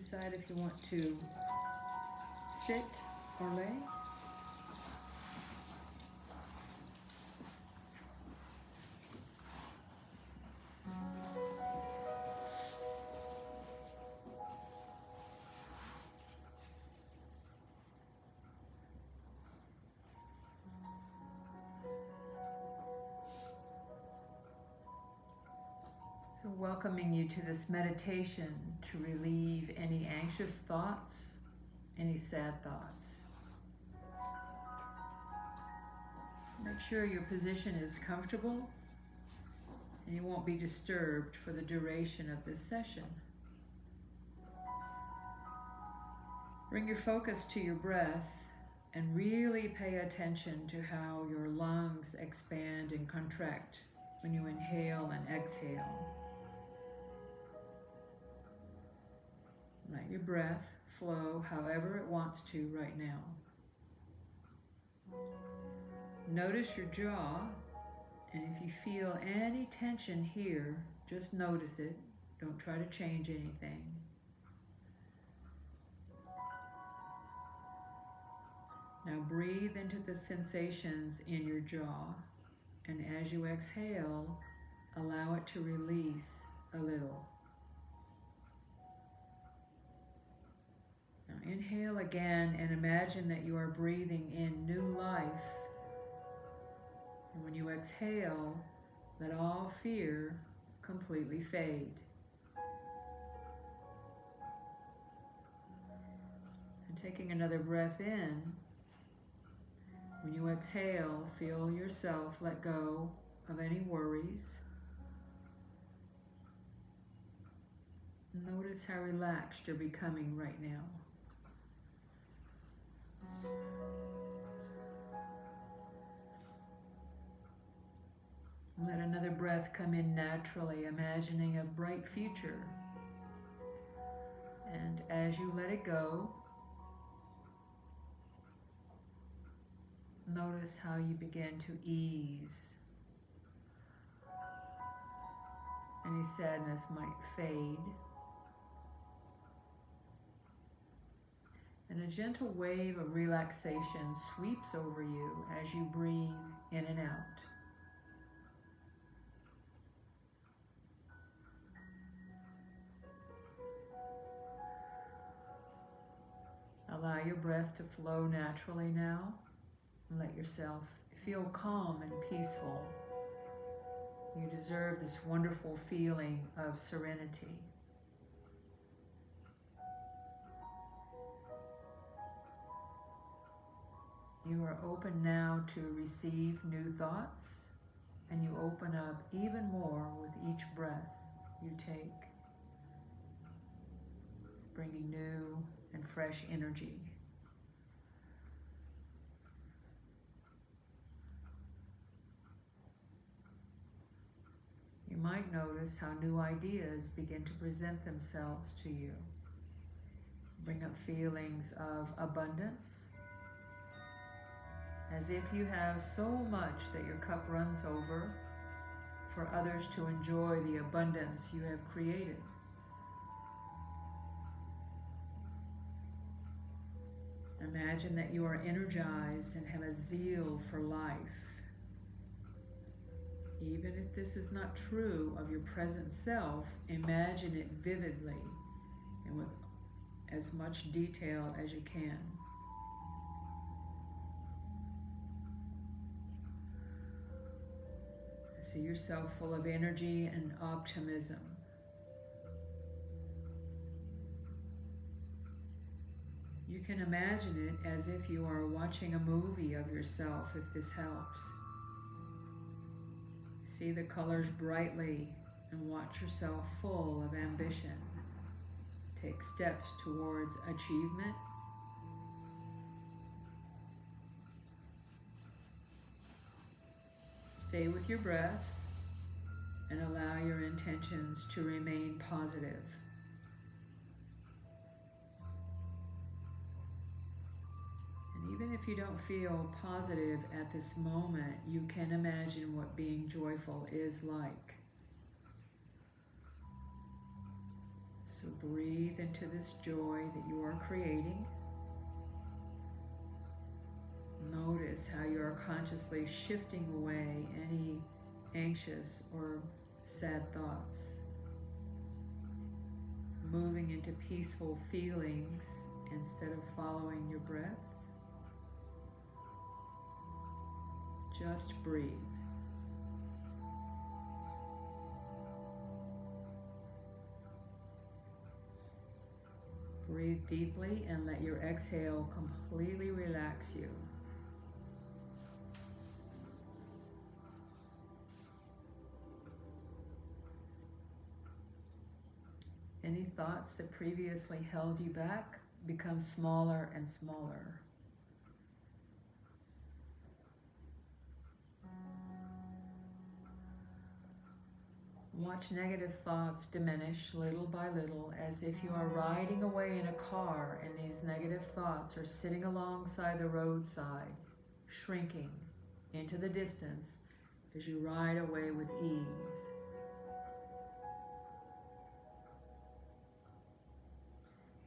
Decide if you want to sit or lay. So welcoming you to this meditation to relieve any anxious thoughts, any sad thoughts. Make sure your position is comfortable and you won't be disturbed for the duration of this session. Bring your focus to your breath and really pay attention to how your lungs expand and contract when you inhale and exhale. Let your breath flow however it wants to right now. Notice your jaw, and if you feel any tension here, just notice it. Don't try to change anything. Now breathe into the sensations in your jaw, and as you exhale, allow it to release a little. Now inhale again and imagine that you are breathing in new life. And when you exhale, let all fear completely fade. And taking another breath in, when you exhale, feel yourself let go of any worries. Notice how relaxed you're becoming right now. Let another breath come in naturally, imagining a bright future. And as you let it go, notice how you begin to ease. Any sadness might fade. And a gentle wave of relaxation sweeps over you as you breathe in and out. Allow your breath to flow naturally now, and let yourself feel calm and peaceful. You deserve this wonderful feeling of serenity. You are open now to receive new thoughts, and you open up even more with each breath you take, bringing new and fresh energy. You might notice how new ideas begin to present themselves to you. Bring up feelings of abundance, as if you have so much that your cup runs over for others to enjoy the abundance you have created. Imagine that you are energized and have a zeal for life. Even if this is not true of your present self, imagine it vividly and with as much detail as you can. See yourself full of energy and optimism. You can imagine it as if you are watching a movie of yourself, if this helps. See the colors brightly and watch yourself full of ambition. Take steps towards achievement. Stay with your breath and allow your intentions to remain positive. And even if you don't feel positive at this moment, you can imagine what being joyful is like. So Breathe into this joy that you are creating. Notice how you are consciously shifting away any anxious or sad thoughts, moving into peaceful feelings instead of following your breath. Just breathe. Breathe deeply and let your exhale completely relax you. Any thoughts that previously held you back become smaller and smaller. Watch negative thoughts diminish little by little, as if you are riding away in a car and these negative thoughts are sitting alongside the roadside, shrinking into the distance as you ride away with ease.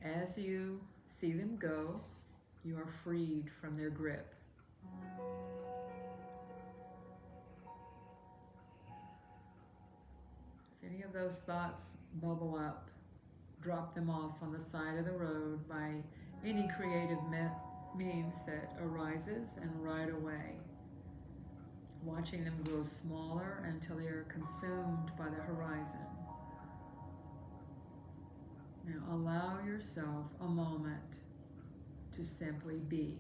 As you see them go, you are freed from their grip. If any of those thoughts bubble up, drop them off on the side of the road by any creative means that arises and ride away, watching them grow smaller until they are consumed by the horizon. Now allow yourself a moment to simply be.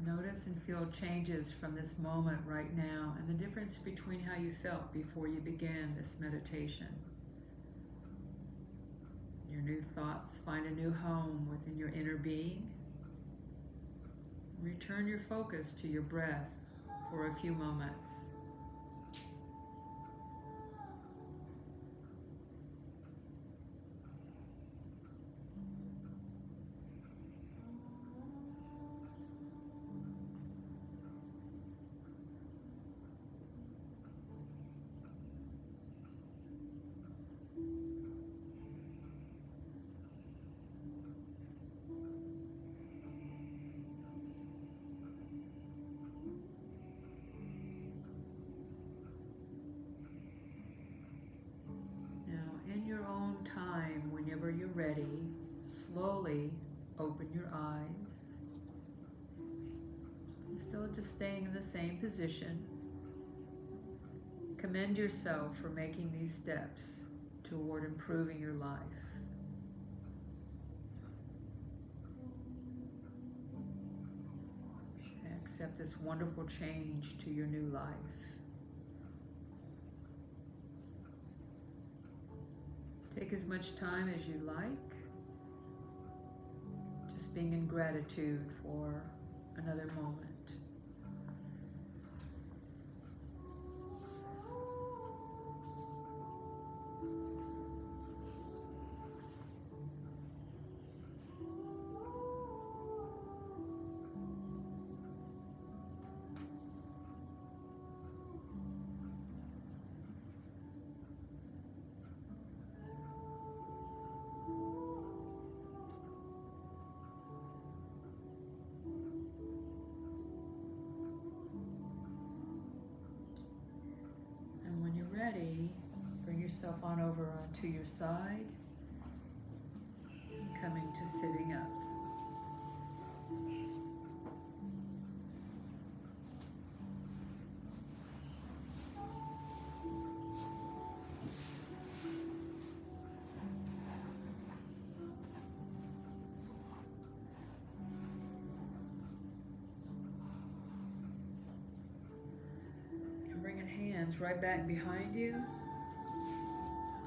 Notice and feel changes from this moment right now and the difference between how you felt before you began this meditation. Your new thoughts find a new home within your inner being. Return your focus to your breath for a few moments. In your own time, whenever you're ready, slowly open your eyes. Still just staying in the same position. Commend yourself for making these steps toward improving your life. Accept this wonderful change to your new life. Take as much time as you like, just being in gratitude for another moment. Ready, bring yourself on over onto your side, coming to sitting up. Hands right back behind you.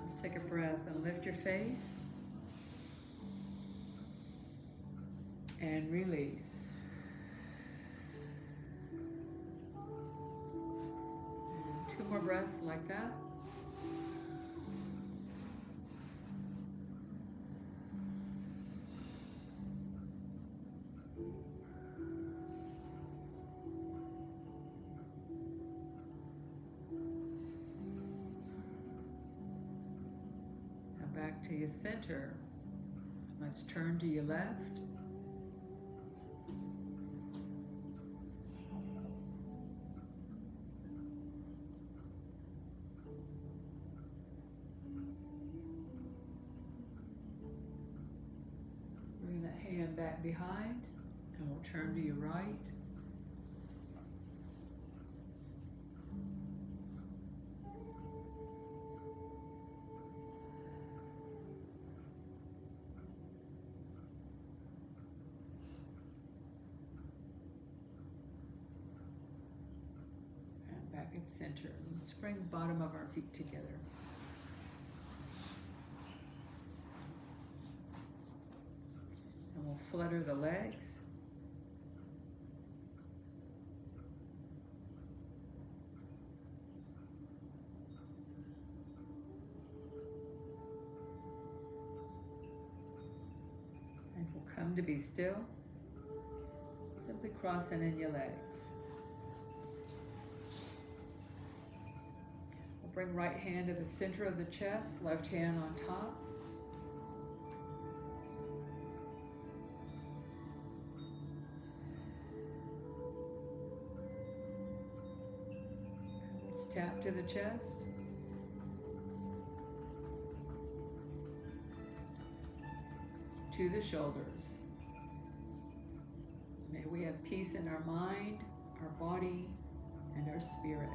Let's take a breath and lift your face And release. And 2 more breaths like that. Now back to your center. Let's turn to your left. Bring that hand back behind, and we'll turn to your right. And back at center. Let's bring the bottom of our feet together. And we'll flutter the legs. And we'll come to be still. Simply crossing in your legs. We'll bring right hand to the center of the chest, left hand on top. Let's tap to the chest. To the shoulders. May we have peace in our mind, our body, and our spirit.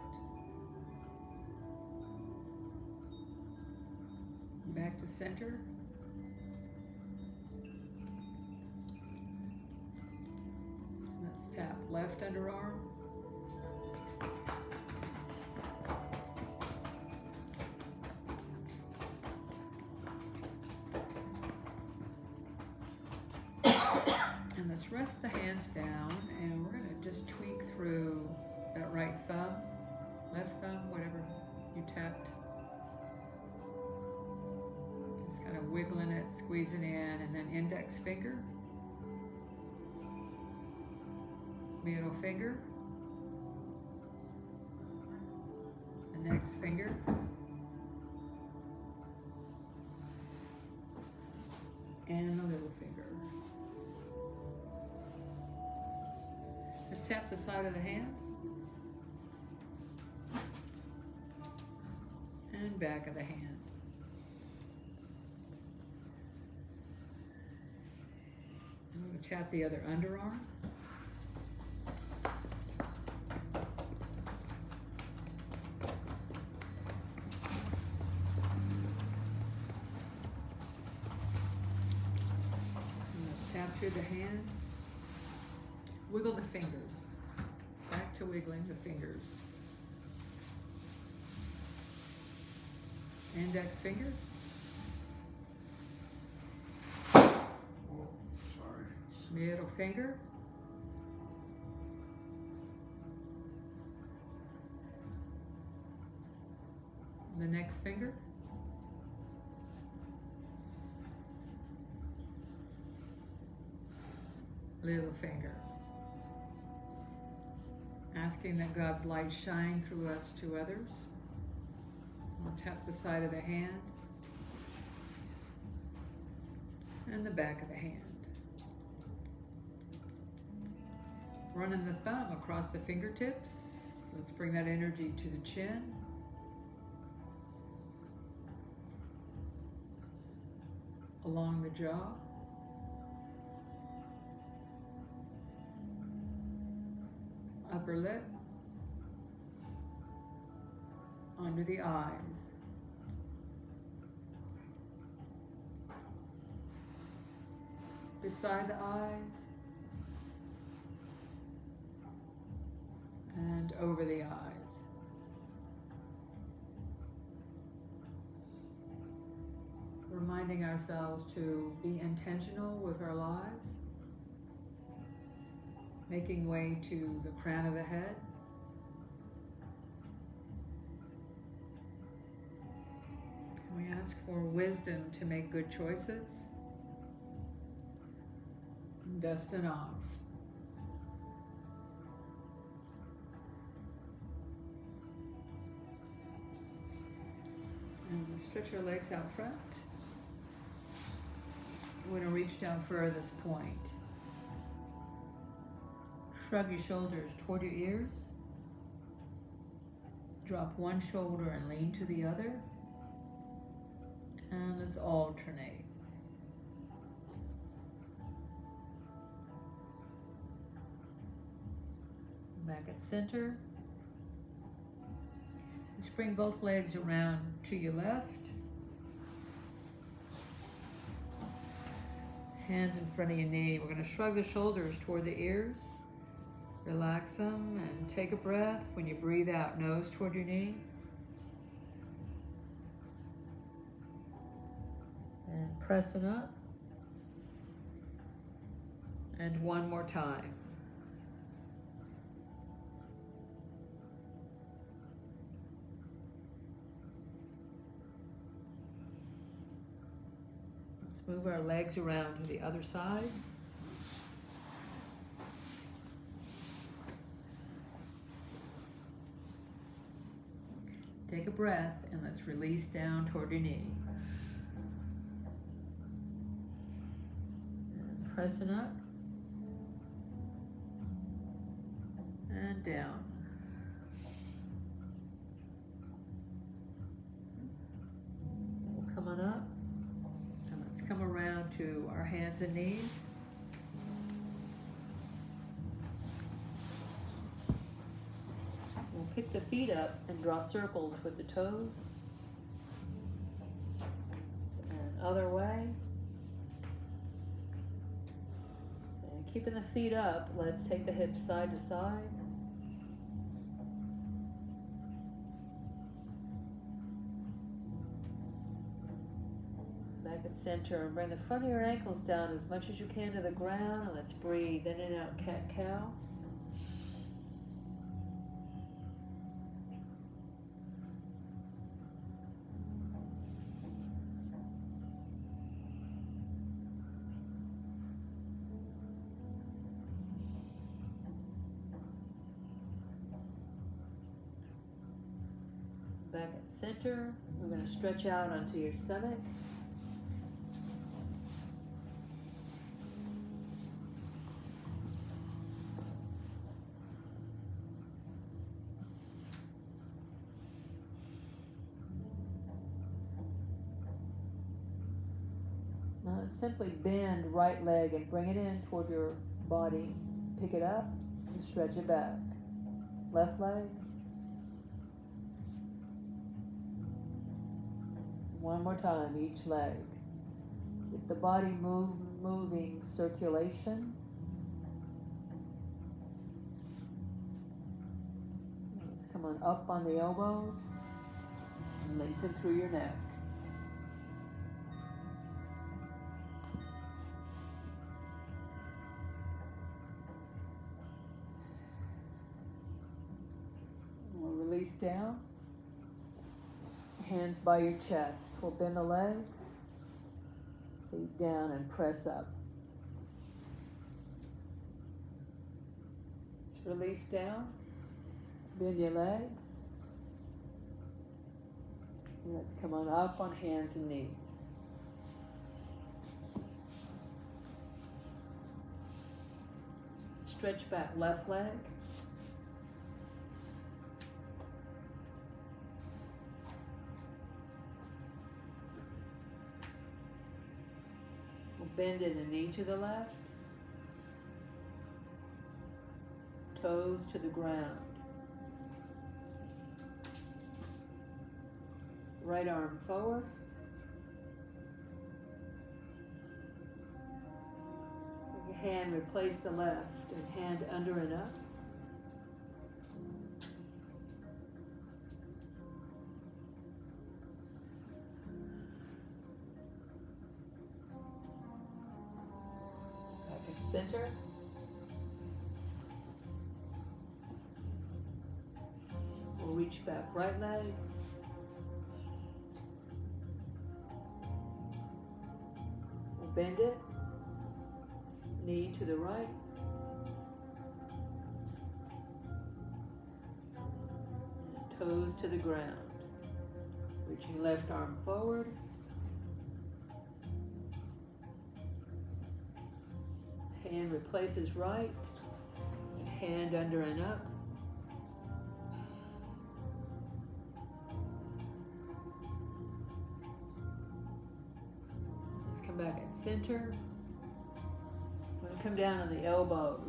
Back to center. Let's tap left underarm. And let's rest the hands down, and we're going to just tweak through that right thumb, left thumb, whatever you tapped. Just kind of wiggling it, squeezing in, and then index finger, middle finger, the next finger, and the little finger. Just tap the side of the hand and back of the hand. I'm going to tap the other underarm. And let's tap through the hand. Wiggle the fingers. Back to wiggling the fingers. Index finger. Oh, sorry. Middle finger. The next finger. Little finger. Asking that God's light shine through us to others. We'll tap the side of the hand and the back of the hand. Running the thumb across the fingertips. Let's bring that energy to the chin. Along the jaw. Upper lip, under the eyes, beside the eyes, and over the eyes. Reminding ourselves to be intentional with our lives. making way to the crown of the head. We ask for wisdom to make good choices. Dust and Oz. And stretch our legs out front. We're going to reach down further this point. Shrug your shoulders toward your ears. Drop one shoulder and lean to the other. And let's alternate. Back at center. Let's bring both legs around to your left. Hands in front of your knee. We're going to shrug the shoulders toward the ears. Relax them and take a breath. When you breathe out, nose toward your knee. And pressing up. And one more time. Let's move our legs around to the other side. Take a breath and let's release down toward your knee. And pressing up. And down. We'll come on up. And let's come around to our hands and knees. We'll pick the feet up and draw circles with the toes. And other way. And keeping the feet up, let's take the hips side to side. Back at center, and bring the front of your ankles down as much as you can to the ground, and let's breathe in and out, cat-cow. Back at center, we're going to stretch out onto your stomach. Now simply bend right leg and bring it in toward your body. Pick it up and stretch it back. Left leg. One more time, each leg. Get the body moving circulation. Let's come on up on the elbows. And lengthen through your neck. We'll release down. Hands by your chest. We'll bend the legs, feet down and press up. Let's release down, bend your legs. And let's come on up on hands and knees. Stretch back left leg. Bend in a knee to the left, toes to the ground. Right arm forward. With your hand, replace the left and hand under and up. Center. reach back. Right leg. We'll bend it. Knee to the right. And toes to the ground. Reaching left arm forward. Hand replaces right. Hand under and up. Let's come back at center. I'm going to come down on the elbows.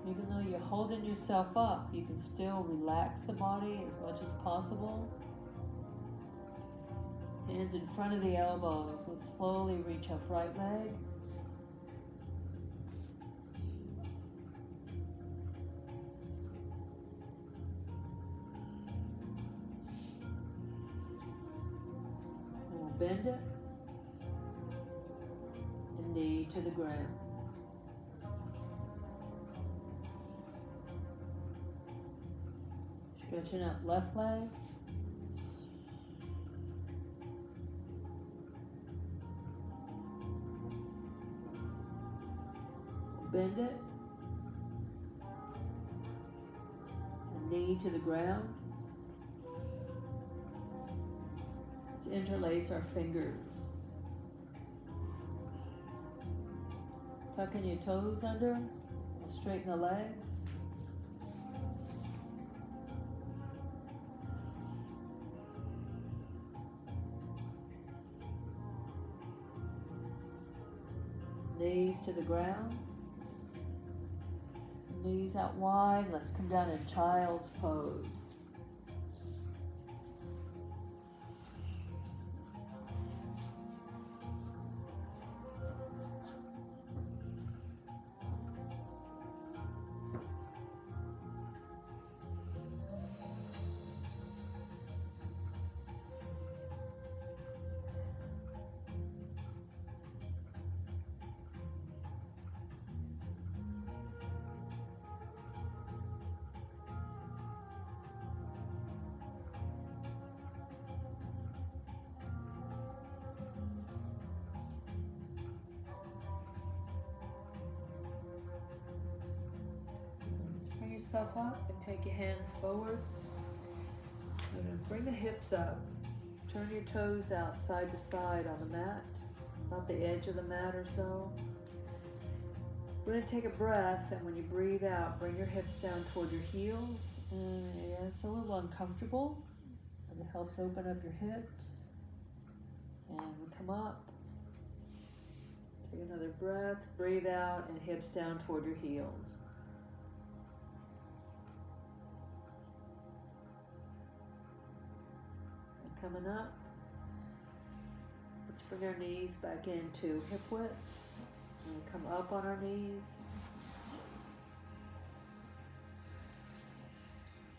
Even though you're holding yourself up, you can still relax the body as much as possible. Hands in front of the elbows. We'll slowly reach up right leg. And we'll bend it. And knee to the ground. Stretching up left leg. Bend it. And knee to the ground. Let's interlace our fingers. Tucking your toes under. We'll straighten the legs. Knees to the ground. Knees out wide. Let's come down in child's pose. Yourself up and take your hands forward. And then bring the hips up. Turn your toes out side to side on the mat, about the edge of the mat or so. We're going to take a breath, and when you breathe out, bring your hips down toward your heels. And yeah, it's a little uncomfortable, and it helps open up your hips. And we come up. Take another breath, breathe out, and hips down toward your heels. Coming up, let's bring our knees back into hip width, and we come up on our knees.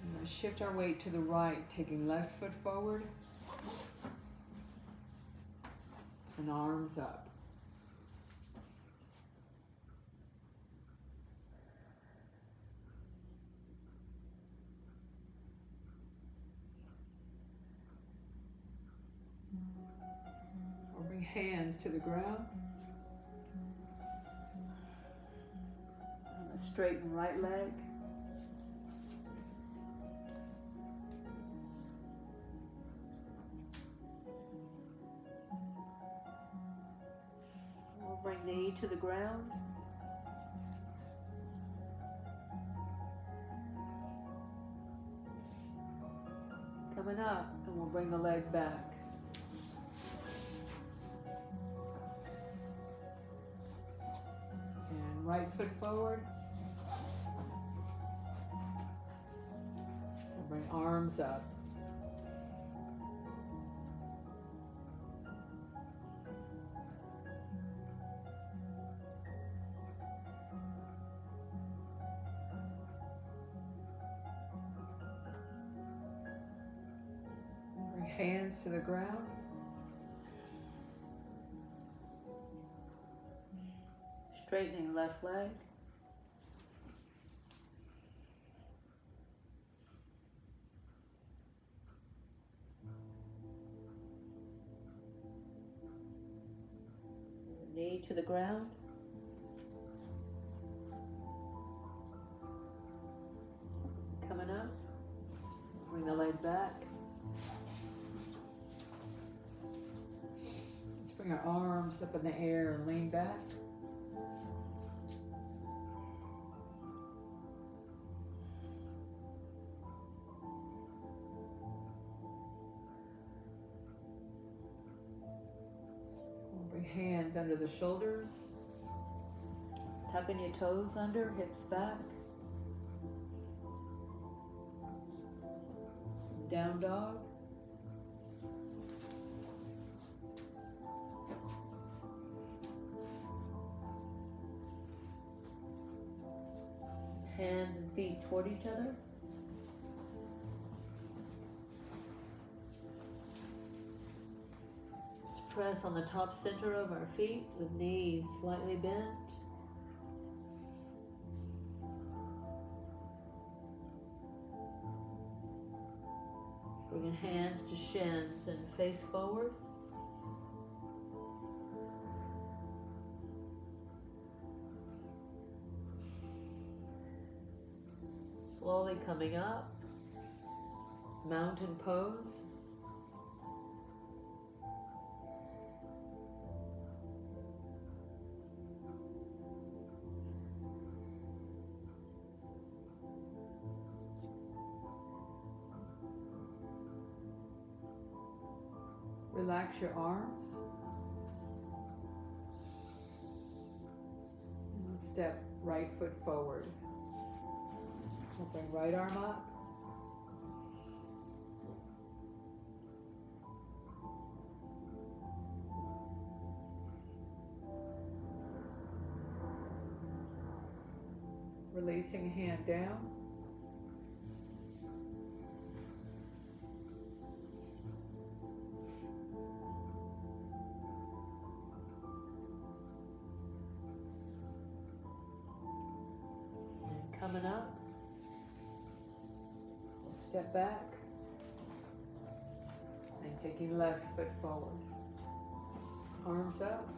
And we'll shift our weight to the right, taking left foot forward and arms up. Bring hands to the ground. And let's straighten right leg. We'll bring knee to the ground. Coming up, and we'll bring the leg back. Right foot forward. And bring arms up. Bring hands to the ground. Straightening left leg. Knee to the ground. Coming up. Bring the leg back. Let's bring our arms up in the air and lean back. Bring hands under the shoulders. Tucking your toes under, hips back. Down dog. Hands and feet toward each other. Press on the top center of our feet with knees slightly bent. Bringing hands to shins and face forward. Slowly coming up. Mountain pose. Relax your arms. And let's step right foot forward. We'll bring right arm up. Releasing a hand down. Coming up, we'll step back and taking left foot forward. Arms up.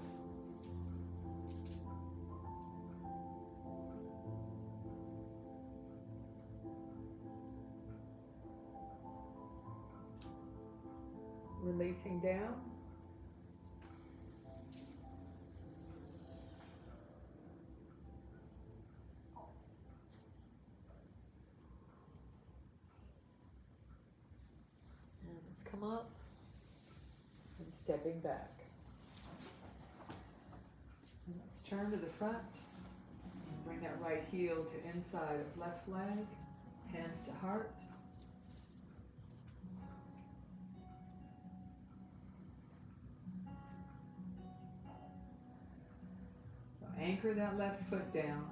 Releasing down. Come up and stepping back. And let's turn to the front and bring that right heel to inside of left leg, hands to heart. So anchor that left foot down.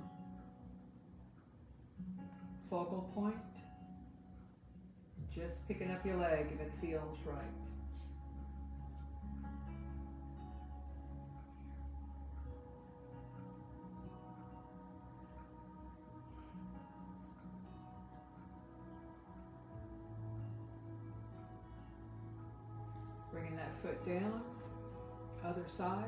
Focal point. Just picking up your leg if it feels right. Bringing that foot down, other side.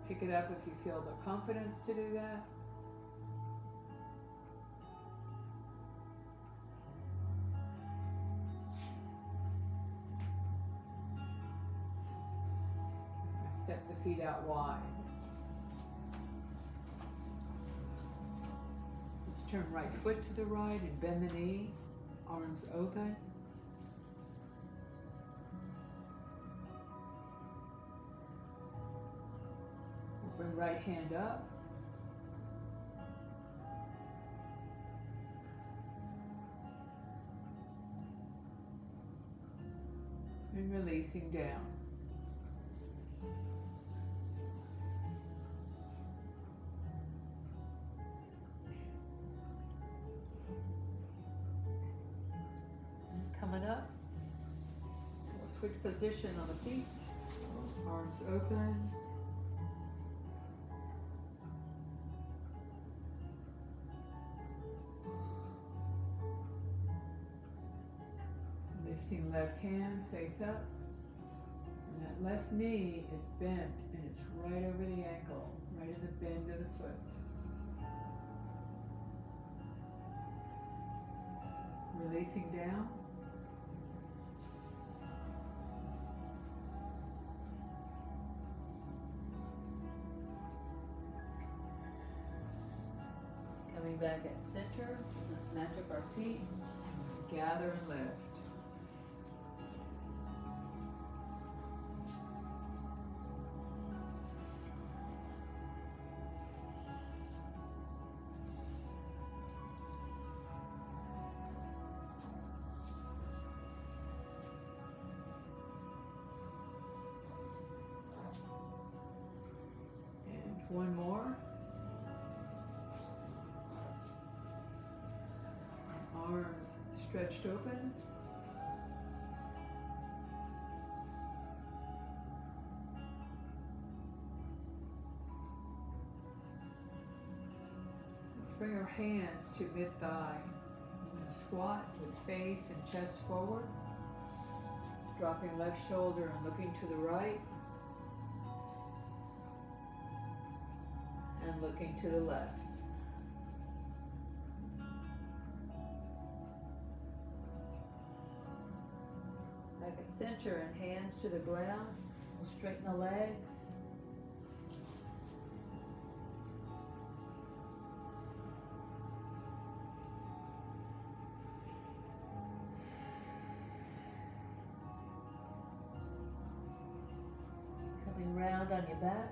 Pick it up if you feel the confidence to do that. Step the feet out wide. Let's turn right foot to the right and bend the knee, arms open. Bring right hand up. And releasing down. position on the feet, arms open. Lifting left hand face up. And that left knee is bent and it's right over the ankle, right at the bend of the foot. Releasing down. Coming back at center, let's match up our feet, gather and lift. And one more. Arms stretched open. Let's bring our hands to mid-thigh. Squat with face and chest forward. Dropping left shoulder and looking to the right. And looking to the left. Back at center and hands to the ground. We'll straighten the legs. Coming round on your back.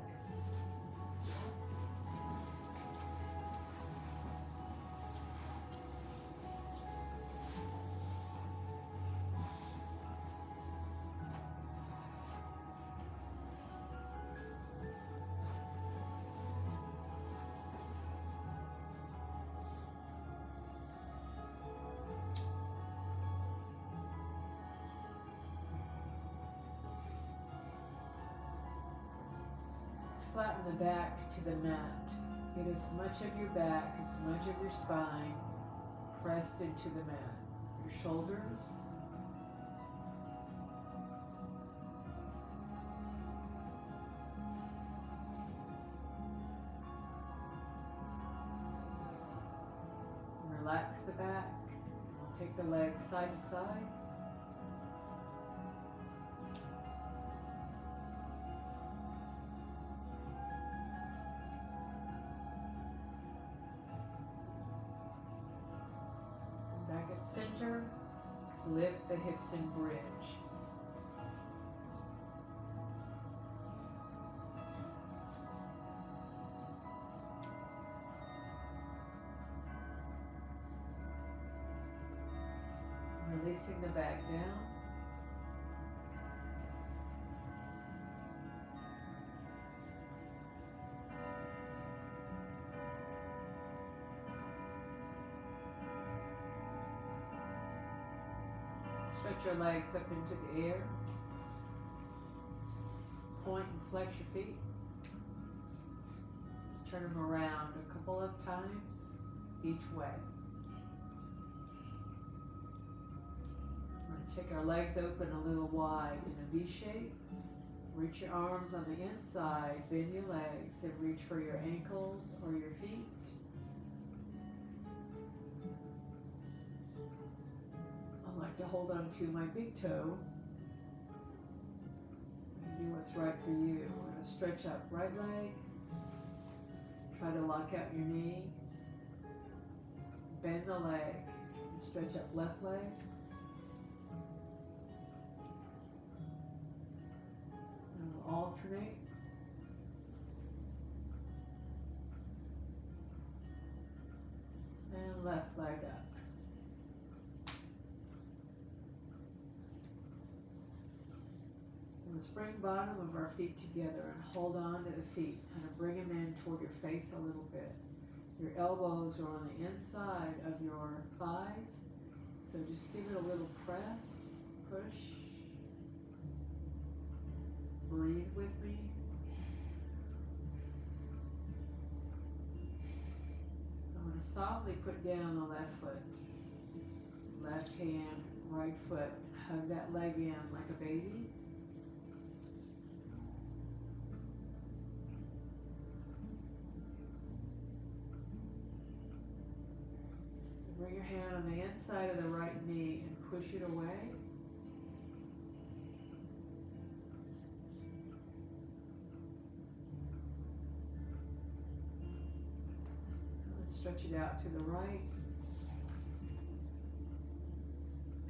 Flatten the back to the mat. Get as much of your back, as much of your spine pressed into the mat. Your shoulders. Relax the back. I'll take the legs side to side. Back at center, let's lift the hips and bridge. Releasing the back down. Stretch your legs up into the air. Point and flex your feet. Let's turn them around a couple of times each way. We're going to take our legs open a little wide in a V shape. Reach your arms on the inside, bend your legs, and reach for your ankles or your feet. I like to hold on to my big toe and do what's right for you. We're going to stretch up right leg. Try to lock out your knee. Bend the leg. And stretch up left leg. And we'll alternate. And left leg up. And let's bring bottom of our feet together and hold on to the feet. Kind of bring them in toward your face a little bit. Your elbows are on the inside of your thighs. So just give it a little press, push. breathe with me. I'm going to softly put down the left foot, left hand, right foot. Hug that leg in like a baby. Bring your hand on the inside of the right knee and push it away. Let's stretch it out to the right.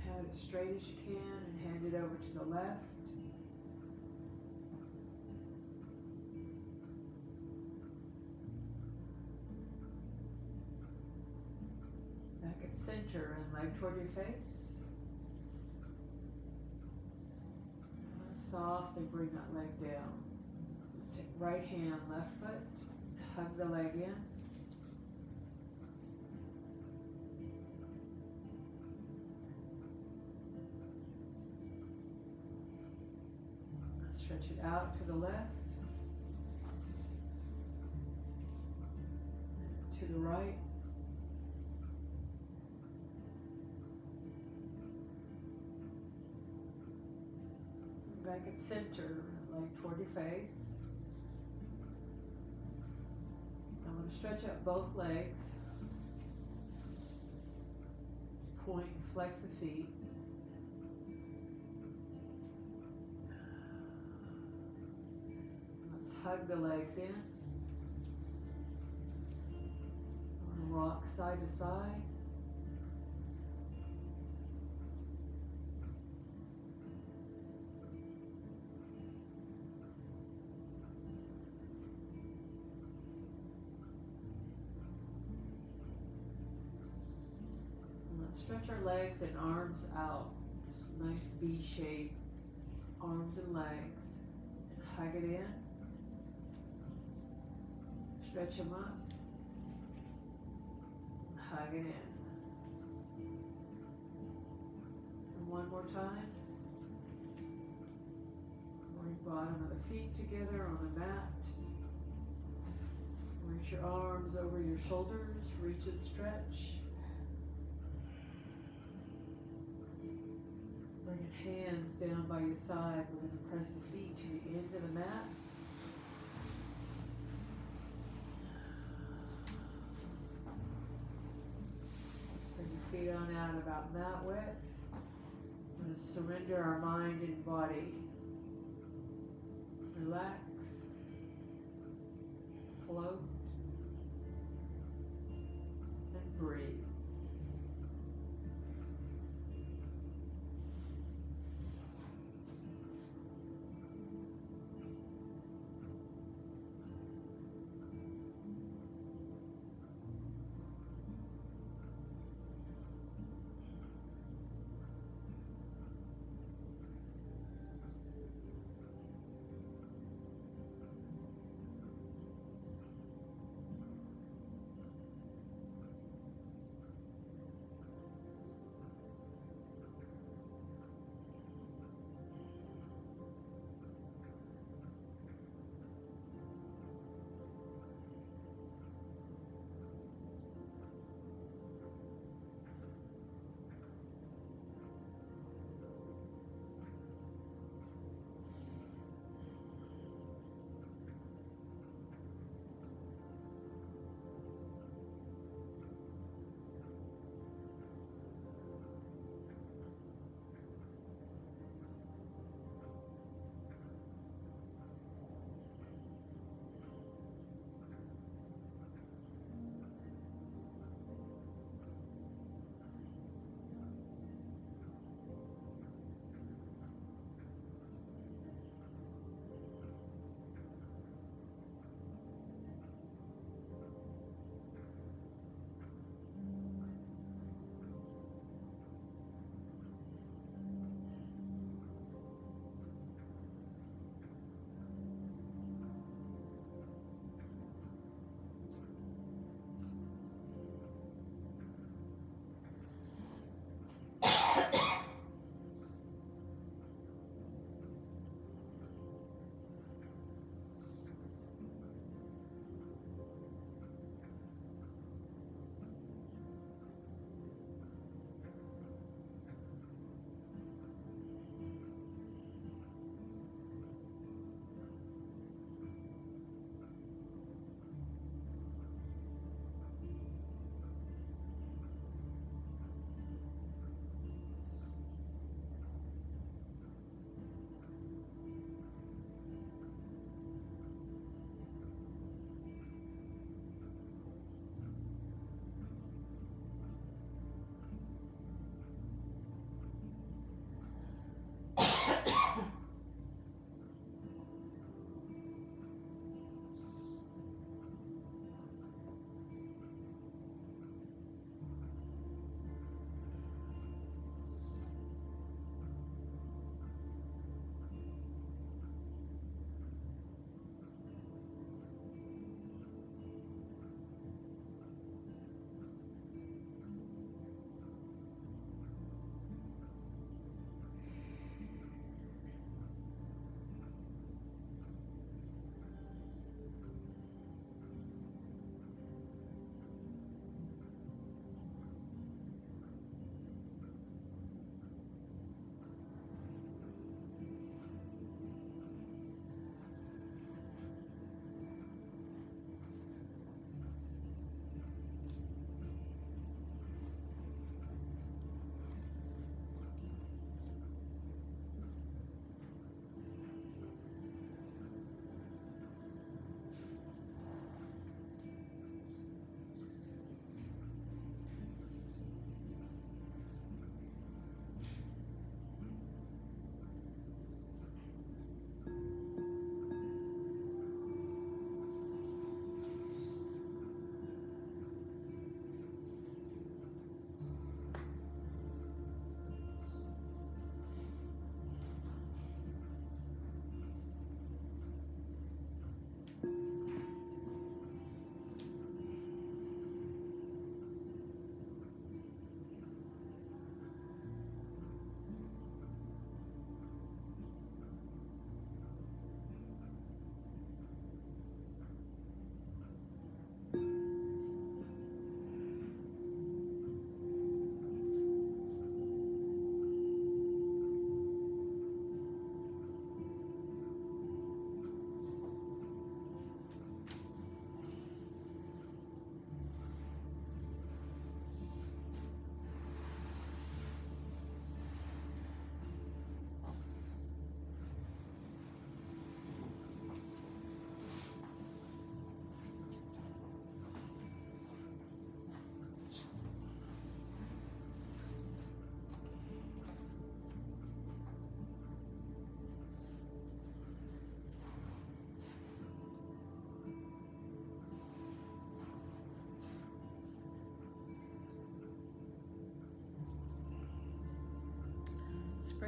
Have it straight as you can and hand it over to the left. Back at center and leg toward your face. Softly bring that leg down. Let's take right hand, left foot, hug the leg in. Stretch it out to the left, to the right. Back at center, leg toward your face. I'm going to stretch up both legs. Just point and flex the feet. Hug the legs in. Rock side to side. And let's stretch our legs and arms out. Just nice V shape. Arms and legs. And hug it in. Stretch them up. Hug it in. And one more time. Bring bottom of the feet together on the mat. Reach your arms over your shoulders. Reach and stretch. Bring your hands down by your side. We're going to press the feet to the end of the mat. Feet on out about mat width. We're going to surrender our mind and body. Relax. Float. And breathe.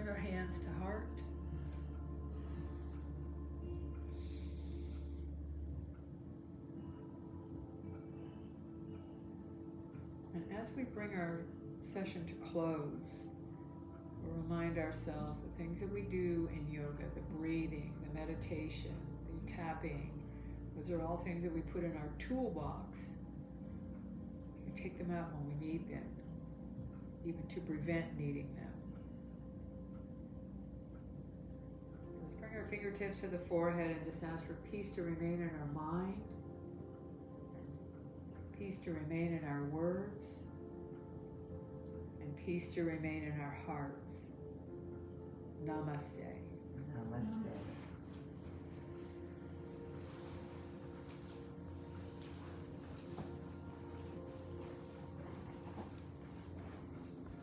our hands to heart. And as we bring our session to close, we'll remind ourselves the things that we do in yoga, the breathing, the meditation, the tapping, those are all things that we put in our toolbox. We take them out when we need them, even to prevent needing them. So let's bring our fingertips to the forehead and just ask for peace to remain in our mind, peace to remain in our words, and peace to remain in our hearts. Namaste. Namaste.